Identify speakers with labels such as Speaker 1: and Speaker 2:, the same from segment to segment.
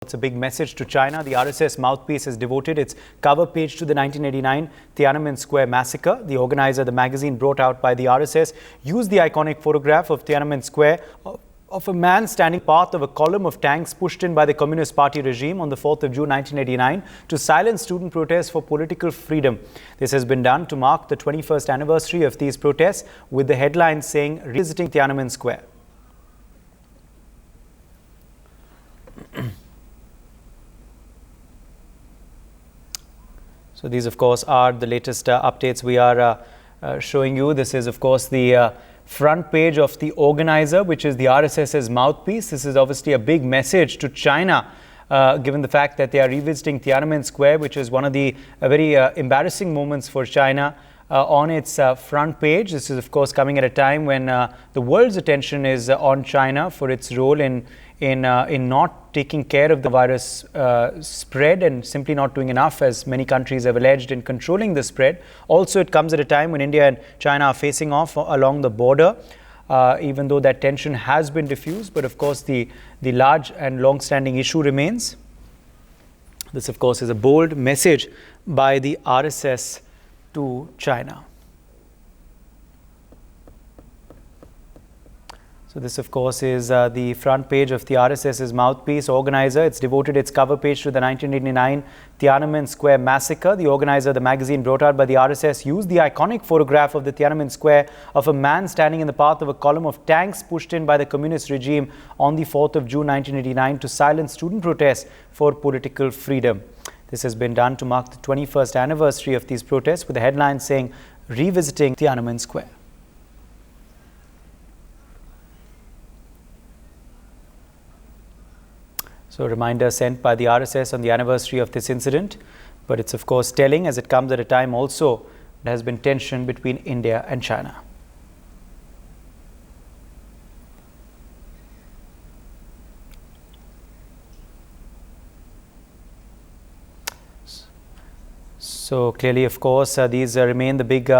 Speaker 1: It's a big message to China. The RSS Mouthpiece has devoted its cover page to the 1989 Tiananmen Square massacre. The organizer, the magazine brought out by the RSS, used the iconic photograph of Tiananmen Square of a man standing path of a column of tanks pushed in by the Communist Party regime on the 4th of June 1989 to silence student protests for political freedom. This has been done to mark the 21st anniversary of these protests, with the headline saying, "Revisiting Tiananmen Square." So these, of course, are the latest updates we are showing you. This is, of course, the front page of the organizer, which is the RSS's Mouthpiece. This is obviously a big message to China, given the fact that they are revisiting Tiananmen Square, which is one of the very embarrassing moments for China, on its front page. This is, of course, coming at a time when the world's attention is on China for its role in not taking care of the virus spread and simply not doing enough, as many countries have alleged, in controlling the spread. Also, it comes at a time when India and China are facing off along the border, even though that tension has been diffused. But of course, the large and long-standing issue remains. This, of course, is a bold message by the RSS to China. So this, of course, is the front page of the RSS's Mouthpiece. Organizer, it's devoted its cover page to the 1989 Tiananmen Square massacre. The organizer, the magazine brought out by the RSS, used the iconic photograph of the Tiananmen Square of a man standing in the path of a column of tanks pushed in by the communist regime on the 4th of June 1989 to silence student protests for political freedom. This has been done to mark the 21st anniversary of these protests, with the headline saying, "Revisiting Tiananmen Square." So a reminder sent by the RSS on the anniversary of this incident. But it's, of course, telling, as it comes at a time also there has been tension between India and China. So clearly, of course, these remain the big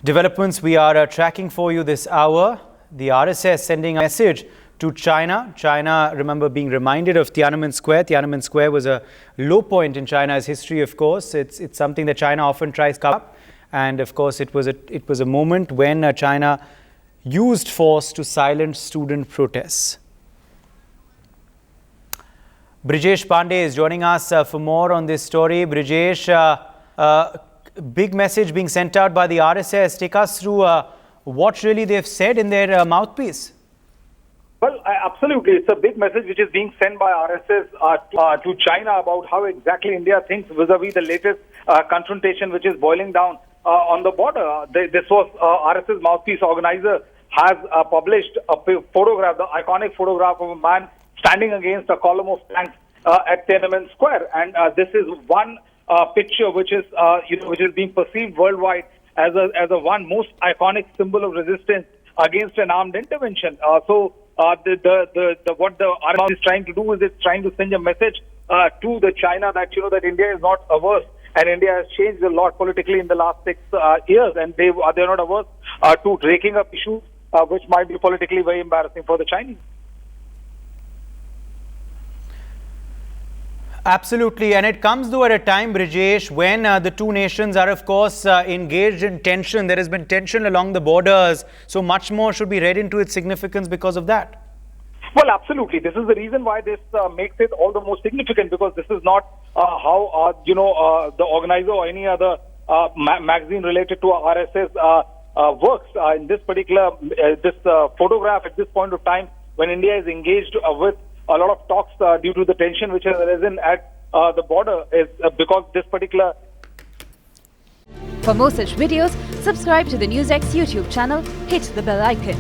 Speaker 1: developments we are tracking for you this hour. The RSS sending a message to China. China, remember, being reminded of Tiananmen Square. Tiananmen Square was a low point in China's history, of course. It's something that China often tries to cover up. And of course, it was a moment when China used force to silence student protests. Brijesh Pandey is joining us for more on this story. Brijesh, big message being sent out by the RSS. Take us through what really they've said in their mouthpiece.
Speaker 2: Well, absolutely. It's a big message which is being sent by RSS to China about how exactly India thinks vis-a-vis the latest confrontation which is boiling down on the border. This was RSS Mouthpiece organizer has published a photograph, the iconic photograph of a man standing against a column of tanks at Tiananmen Square. And this is one picture which is which is being perceived worldwide as a one most iconic symbol of resistance against an armed intervention. What the RSS is trying to do is it's trying to send a message to the China that that India is not averse, and India has changed a lot politically in the last 6 years, and they're not averse to raking up issues which might be politically very embarrassing for the Chinese.
Speaker 1: Absolutely, and it comes though at a time, Brijesh, when the two nations are, of course, engaged in tension. There has been tension along the borders, so much more should be read into its significance because of that.
Speaker 2: Well, absolutely. This is the reason why this makes it all the more significant, because this is not how the organizer or any other magazine related to RSS works. In this particular photograph at this point of time, when India is engaged with a lot of talks due to the tension which has arisen at the border, is because this particular...
Speaker 3: For more such videos, subscribe to the NewsX YouTube channel, hit the bell icon.